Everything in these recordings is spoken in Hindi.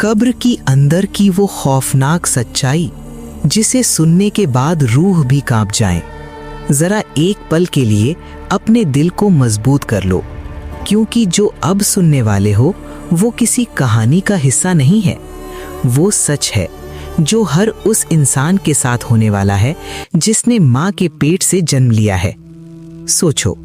कब्र की अंदर की वो खौफनाक सच्चाई जिसे सुनने के बाद रूह भी कांप जाए। जरा एक पल के लिए अपने दिल को मजबूत कर लो, क्योंकि जो अब सुनने वाले हो वो किसी कहानी का हिस्सा नहीं है, वो सच है जो हर उस इंसान के साथ होने वाला है जिसने माँ के पेट से जन्म लिया है। सोचो,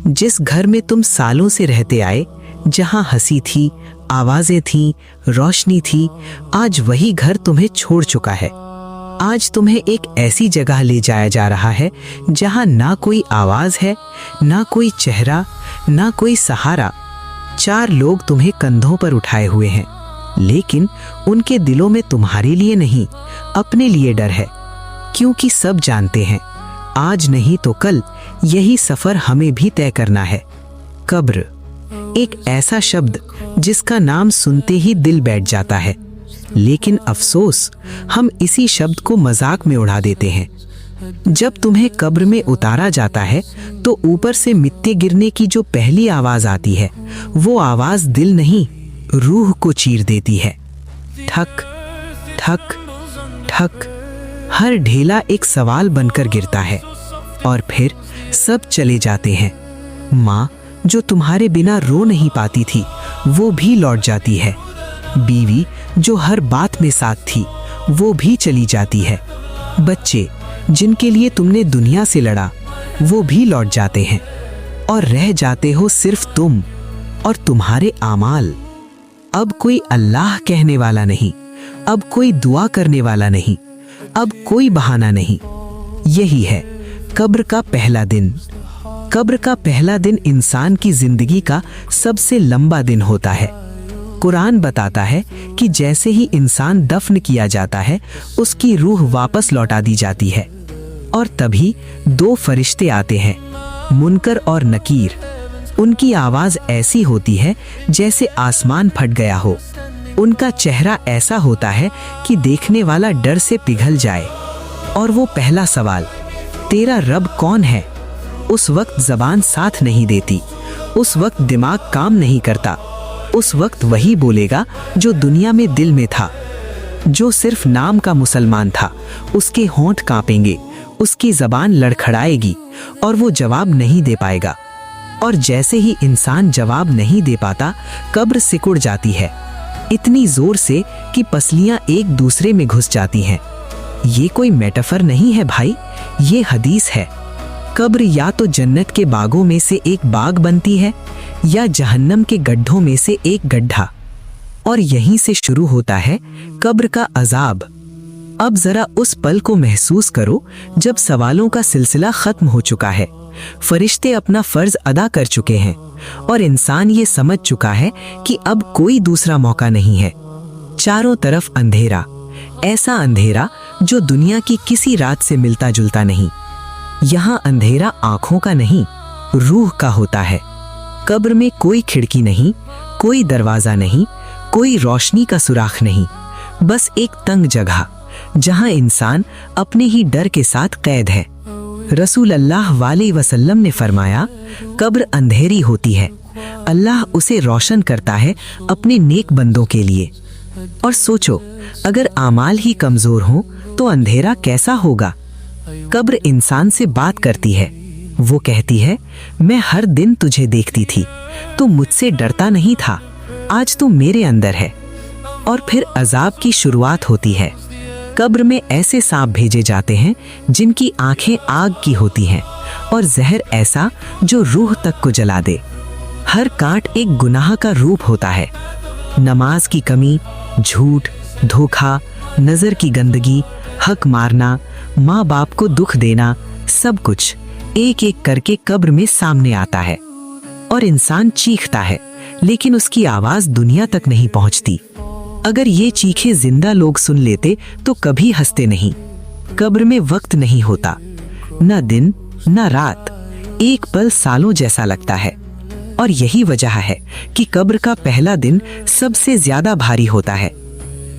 जिस घर में तुम सालों से रहते आए, जहां हंसी थी, आवाजें थीं, रोशनी थी, आज वही घर तुम्हें छोड़ चुका है। आज तुम्हें एक ऐसी जगह ले जाया जा रहा है जहां ना कोई आवाज है, ना कोई चेहरा, ना कोई सहारा। 4 लोग तुम्हें कंधों पर उठाए हुए हैं, लेकिन उनके दिलों में तुम्हारे लिए नहीं, अपने लिए डर है, क्योंकि सब जानते हैं आज नहीं तो कल यही सफर हमें भी तय करना है। कब्र एक ऐसा शब्द जिसका नाम सुनते ही दिल बैठ जाता है, लेकिन अफसोस हम इसी शब्द को मजाक में उड़ा देते हैं। जब तुम्हें कब्र में उतारा जाता है तो ऊपर से मिट्टी गिरने की जो पहली आवाज आती है, वो आवाज दिल नहीं, रूह को चीर देती है। ठक ठक ठक, हर ढेला एक सवाल बनकर गिरता है और फिर सब चले जाते हैं। माँ जो तुम्हारे बिना रो नहीं पाती थी, वो भी लौट जाती है। बीवी जो हर बात में साथ थी, वो भी चली जाती है। बच्चे जिनके लिए तुमने दुनिया से लड़ा, वो भी लौट जाते हैं और रह जाते हो सिर्फ तुम और तुम्हारे आमाल। अब कोई अल्लाह कहने वाला नहीं, अब कोई दुआ करने वाला नहीं, अब कोई बहाना नहीं। यही है कब्र का पहला दिन। कब्र का पहला दिन इंसान की जिंदगी का सबसे लंबा दिन होता है। कुरान बताता है कि जैसे ही इंसान दफन किया जाता है, उसकी रूह वापस लौटा दी जाती है और तभी 2 फरिश्ते आते हैं, मुनकर और नकीर। उनकी आवाज ऐसी होती है जैसे आसमान फट गया हो। उनका चेहरा ऐसा होता है कि देखने वाला डर से पिघल जाए। और वो पहला सवाल, तेरा रब कौन है? उस वक्त जबान साथ नहीं देती, उस वक्त दिमाग काम नहीं करता। उस वक्त वही बोलेगा जो दुनिया में दिल में था। जो सिर्फ नाम का मुसलमान था, उसके होंठ कांपेंगे, उसकी जबान लड़खड़ाएगी और वो जवाब नहीं दे पाएगा। और जैसे ही इंसान जवाब नहीं दे पाता, कब्र सिकुड़ जाती है, इतनी जोर से कि पसलियां एक दूसरे में घुस जाती हैं। ये कोई मेटाफर नहीं है भाई, ये हदीस है। कब्र या तो जन्नत के बागों में से एक बाग बनती है या जहन्नम के गड्ढों में से एक गड्ढा, और यहीं से शुरू होता है कब्र का अजाब। अब जरा उस पल को महसूस करो जब सवालों का सिलसिला खत्म हो चुका है, फरिश्ते अपना फर्ज अदा कर चुके हैं और इंसान ये समझ चुका है कि अब कोई दूसरा मौका नहीं है। चारों तरफ अंधेरा, ऐसा अंधेरा जो दुनिया की किसी रात से मिलता जुलता नहीं। यहाँ अंधेरा आंखों का नहीं, रूह का होता है। कब्र में कोई खिड़की नहीं, कोई दरवाजा नहीं, कोई रोशनी का सुराख नहीं, बस एक तंग जगह जहां इंसान अपने ही डर के साथ कैद है। रसूल अल्लाह अलैहि वसल्लम ने फरमाया, कब्र अंधेरी होती है, अल्लाह उसे रोशन करता है अपने नेक बंदों के लिए। और सोचो, अगर आमाल ही कमजोर हो तो अंधेरा कैसा होगा। कब्र इंसान से बात करती है, वो कहती है, मैं हर दिन तुझे देखती थी, तू मुझसे डरता नहीं था, आज तू मेरे अंदर है। और फिर अजाब की शुरुआत होती है। कब्र में ऐसे सांप भेजे जाते हैं जिनकी आंखें आग की होती हैं और जहर ऐसा जो रूह तक को जला दे। हर कांट एक गुनाह का रूप होता है। नमाज की कमी, झूठ, धोखा, नजर की गंदगी, हक मारना, माँ बाप को दुख देना, सब कुछ एक एक करके कब्र में सामने आता है और इंसान चीखता है, लेकिन उसकी आवाज दुनिया तक नहीं पहुंचती। अगर ये चीखें जिंदा लोग सुन लेते तो कभी हंसते नहीं। कब्र में वक्त नहीं होता, न दिन न रात, एक पल सालों जैसा लगता है। और यही वजह है कि कब्र का पहला दिन सबसे ज्यादा भारी होता है।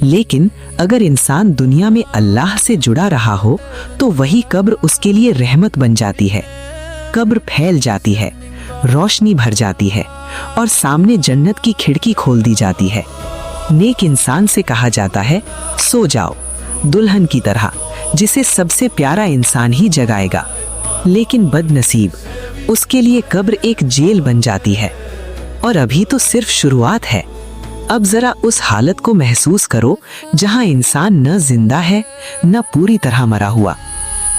लेकिन अगर इंसान दुनिया में अल्लाह से जुड़ा रहा हो तो वही कब्र उसके लिए रहमत बन जाती है। कब्र फैल जाती है, रोशनी भर जाती है और सामने जन्नत की खिड़की खोल दी जाती है। नेक इंसान से कहा जाता है सो जाओ, दुल्हन की तरह, जिसे सबसे प्यारा इंसान ही जगाएगा। लेकिन बदनसीब, उसके लिए कब्र एक जेल बन जाती है। और अभी तो सिर्फ शुरुआत है। अब जरा उस हालत को महसूस करो जहां इंसान न जिंदा है न पूरी तरह मरा हुआ।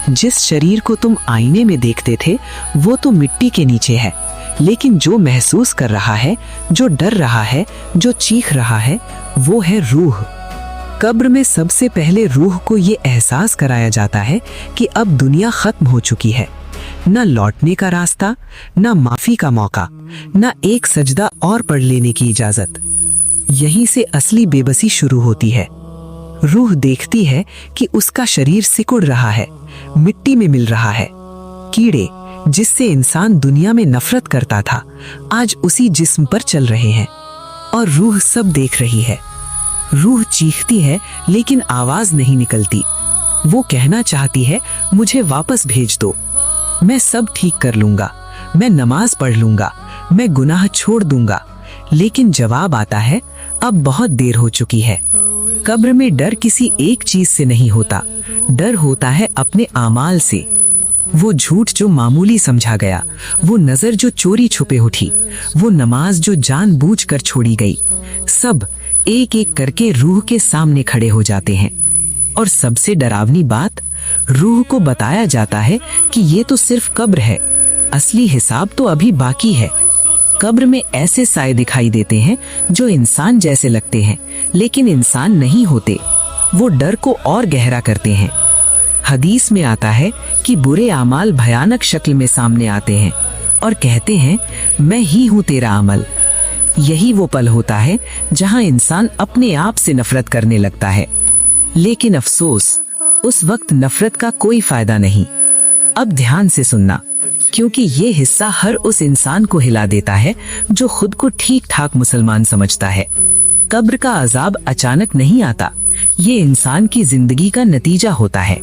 जिस शरीर को तुम आईने में देखते थे वो तो मिट्टी के नीचे है, लेकिन जो महसूस कर रहा है, जो डर रहा है, जो चीख रहा है, वो है रूह। कब्र में सबसे पहले रूह को ये एहसास कराया जाता है कि अब दुनिया खत्म हो चुकी है। न लौटने का रास्ता, न माफी का मौका, न एक सजदा और पढ़ लेने की इजाजत। यहीं से असली बेबसी शुरू होती है। रूह देखती है कि उसका शरीर सिकुड़ रहा है, मिट्टी में मिल रहा है। कीड़े जिससे इंसान दुनिया में नफरत करता था, आज उसी जिस्म पर चल रहे हैं। और रूह सब देख रही है। रूह चीखती है लेकिन आवाज नहीं निकलती। वो कहना चाहती है मुझे वापस भेज दो, मैं सब ठीक कर लूंगा, मैं नमाज पढ़ लूंगा, मैं गुनाह छोड़ दूंगा। लेकिन जवाब आता है अब बहुत देर हो चुकी है। कब्र में डर किसी एक चीज से नहीं होता, डर होता है अपने आमाल से। वो झूठ जो मामूली समझा गया, वो नजर जो चोरी छुपे उठी, वो नमाज जो जानबूझकर छोड़ी गई, सब एक एक करके रूह के सामने खड़े हो जाते हैं। और सबसे डरावनी बात, रूह को बताया जाता है कि ये तो सिर्फ कब्र है, असली हिसाब तो अभी बाकी है। कब्र में ऐसे साए दिखाई देते हैं जो इंसान जैसे लगते हैं लेकिन इंसान नहीं होते। वो डर को और गहरा करते हैं। हदीस में आता है कि बुरे आमाल भयानक शक्ल में सामने आते हैं और कहते हैं मैं ही हूं तेरा अमल। यही वो पल होता है जहां इंसान अपने आप से नफरत करने लगता है। लेकिन अफसोस, उस वक्त नफरत का कोई फायदा नहीं। अब ध्यान से सुनना, क्योंकि ये हिस्सा हर उस इंसान को हिला देता है जो खुद को ठीक ठाक मुसलमान समझता है। कब्र का अजाब अचानक नहीं आता, ये इंसान की जिंदगी का नतीजा होता है।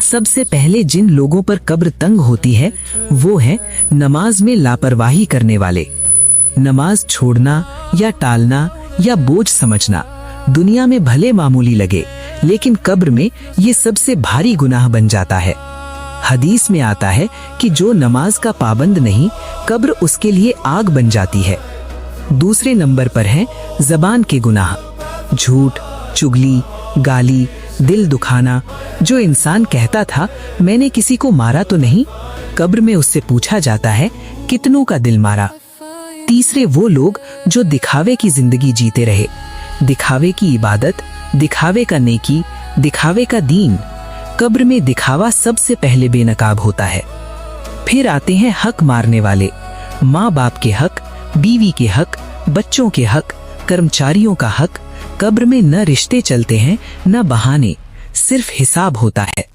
सबसे पहले जिन लोगों पर कब्र तंग होती है वो है नमाज में लापरवाही करने वाले। नमाज छोड़ना या टालना या बोझ समझना दुनिया में भले मामूली लगे, लेकिन कब्र में ये सबसे भारी गुनाह बन जाता है। हदीस में आता है कि जो नमाज का पाबंद नहीं, कब्र उसके लिए आग बन जाती है। दूसरे नंबर पर है जबान के गुनाह, झूठ, चुगली, गाली, दिल दुखाना। जो इंसान कहता था मैंने किसी को मारा तो नहीं, कब्र में उससे पूछा जाता है कितनों का दिल मारा। तीसरे वो लोग जो दिखावे की जिंदगी जीते रहे, दिखावे की इबादत, दिखावे का नेकी, दिखावे का दीन। कब्र में दिखावा सबसे पहले बेनकाब होता है। फिर आते हैं हक मारने वाले, माँ बाप के हक, बीवी के हक, बच्चों के हक, कर्मचारियों का हक। कब्र में न रिश्ते चलते हैं न बहाने, सिर्फ हिसाब होता है।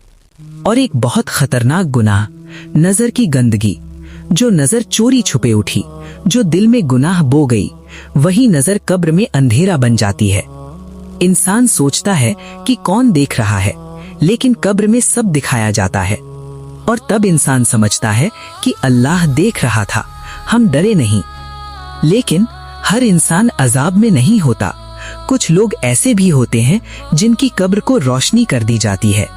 और एक बहुत खतरनाक गुनाह, नजर की गंदगी। जो नजर चोरी छुपे उठी, जो दिल में गुनाह बो गई, वही नजर कब्र में अंधेरा बन जाती है। इंसान सोचता है कि कौन देख रहा है, लेकिन कब्र में सब दिखाया जाता है। और तब इंसान समझता है कि अल्लाह देख रहा था, हम डरे नहीं। लेकिन हर इंसान अजाब में नहीं होता। कुछ लोग ऐसे भी होते हैं जिनकी कब्र को रोशनी कर दी जाती है,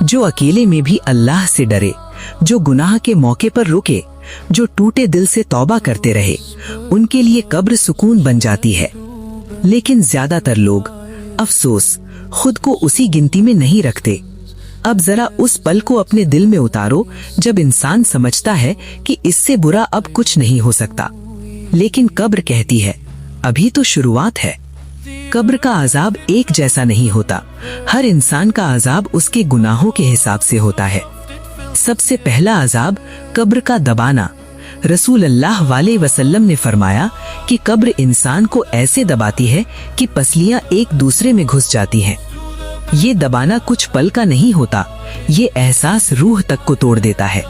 जो अकेले में भी अल्लाह से डरे, जो गुनाह के मौके पर रुके, जो टूटे दिल से तौबा करते रहे। उनके लिए कब्र सुकून बन जाती है। लेकिन ज्यादातर लोग, अफसोस, खुद को उसी गिनती में नहीं रखते। अब जरा उस पल को अपने दिल में उतारो जब इंसान समझता है कि इससे बुरा अब कुछ नहीं हो सकता, लेकिन कब्र कहती है अभी तो शुरुआत है। कब्र का अजाब एक जैसा नहीं होता। हर इंसान का अजाब उसके गुनाहों के हिसाब से होता है। सबसे पहला अजाब कब्र का दबाना। रसूल अल्लाह वाले वसल्लम ने फरमाया कि कब्र इंसान को ऐसे दबाती है कि पसलियां एक दूसरे में घुस जाती हैं। ये दबाना कुछ पल का नहीं होता, ये एहसास रूह तक को तोड़ देता है।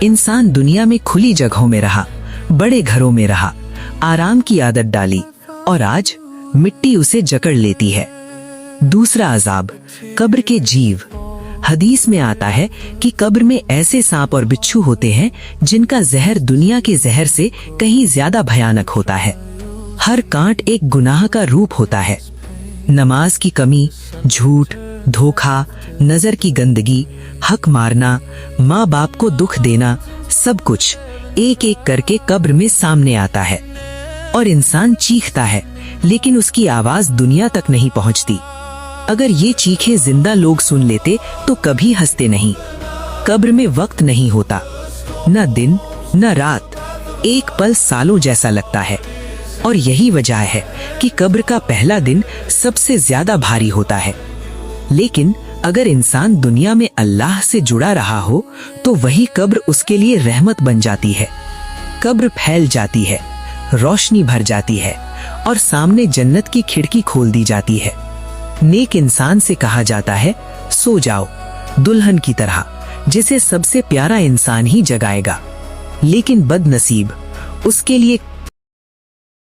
इंसान दुनिया में खुली जगहों में रहा, बड़े घरों में रहा, आराम की आदत डाली, और आज मिट्टी उसे जकड़ लेती है। दूसरा अजाब कब्र के जीव। हदीस में आता है कि कब्र में ऐसे सांप और बिच्छू होते हैं जिनका जहर दुनिया के जहर से कहीं ज्यादा भयानक होता है। हर कांट एक गुनाह का रूप होता है। नमाज की कमी, झूठ, धोखा, नजर की गंदगी, हक मारना, माँ बाप को दुख देना, सब कुछ एक एक करके कब्र में सामने आता है और इंसान चीखता है, लेकिन उसकी आवाज दुनिया तक नहीं पहुंचती। अगर ये चीखें जिंदा लोग सुन लेते तो कभी हंसते नहीं। कब्र में वक्त नहीं होता, न दिन न रात, एक पल सालों जैसा लगता है। और यही वजह है कि कब्र का पहला दिन सबसे ज्यादा भारी होता है। लेकिन अगर इंसान दुनिया में अल्लाह से जुड़ा रहा हो तो वही कब्र उसके लिए रहमत बन जाती है। कब्र फैल जाती है, रोशनी भर जाती है और सामने जन्नत की खिड़की खोल दी जाती है। नेक इंसान से कहा जाता है, सो जाओ दुल्हन की तरह, जिसे सबसे प्यारा इंसान ही जगाएगा। लेकिन बदनसीब, उसके लिए